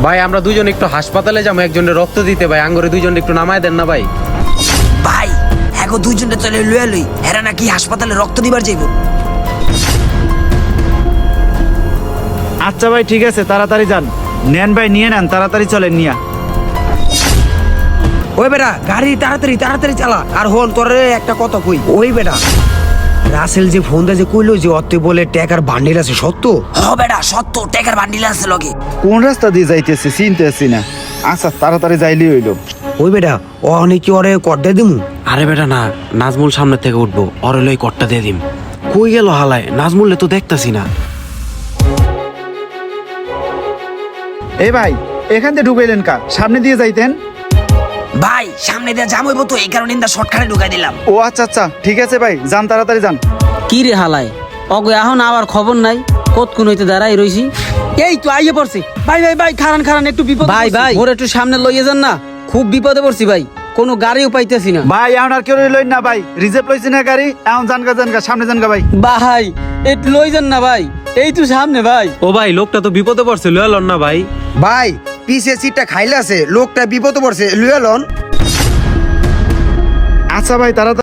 ভাই আমরা দুজন একটু হাসপাতালে যাবো, একজনের রক্ত দিতে ভাই, আঙ্গরে দুজন একটু নামায় দেন না ভাই। ভাই হ্যাঁ দুইজনে চলে লুয়া লই, হেরা নাকি হাসপাতালে রক্ত দিবার যাইব। আচ্ছা ভাই ঠিক আছে, তাড়াতাড়ি যান। নেন ভাই, নিয়ে নেন, তাড়াতাড়ি চলেন নিয়া। ওই বেটা গাড়ি তাড়াতাড়ি তাড়াতাড়ি চালা। আর হন তোরে একটা কথা কই, ওই বেটা রাসেল যে ফোন দে যে কইলো যে অতে বলে টাকার বান্ডিল আছে, সত্য? হ বেটা সত্য, টাকার বান্ডিল আছে লগে। কোন রাস্তা দিয়ে যাইতেছে চিনতেছি না। আচ্ছা তাড়াতাড়ি যাইলি হইলো। ওই বেটা ও অনেকে ওরে কড্ডা দিমু। আরে বেটা না, নাজমুল সামনে থেকে উঠবো, ওর লই কট্টা দিয়ে দিম। কই গেল হালায়, নাজমুললে তো দেখতাছি না। এই ভাই এখান থেকে ঢুকাইলেন কা? সামনে দিয়ে যাইতেন। ভাই সামনে দিয়ে জাম হইব তো, এই কারণে ইন্দা শর্টকাটে ঢুকাই দিলাম। ও আচ্ছা আচ্ছা ঠিক আছে ভাই, যান তাড়াতাড়ি যান। কি রে হালাই, অগো এখন আবার খবর নাই, কতক্ষণ হইতে দাঁড়াই রইছি। এই তো আইয়ে পড়ছে। ভাই ভাই ভাই খারান খারান, একটু বিপদ। ভাই ভাই ওর একটু সামনে লইয়ে যান না, খুব বিপদে পড়ছি ভাই, কোনো গাড়িও পাইতেছি না। ভাই এখন আর কেউ লইন না ভাই, রিজার্ভ লইছি না গাড়ি, এখন জানগা সামনে জানগা ভাই। ভাই একটু লই যান না ভাই, এই তো সামনে ভাই। ও ভাই লোকটা তো বিপদে পড়ছে, লয়ে লন না ভাই। ভাই পিছে সিটটা খাইলে আছে, লোকটা বিপদে পড়ছে, লুয়া লন। আচ্ছা ভাই তাড়াতাড়ি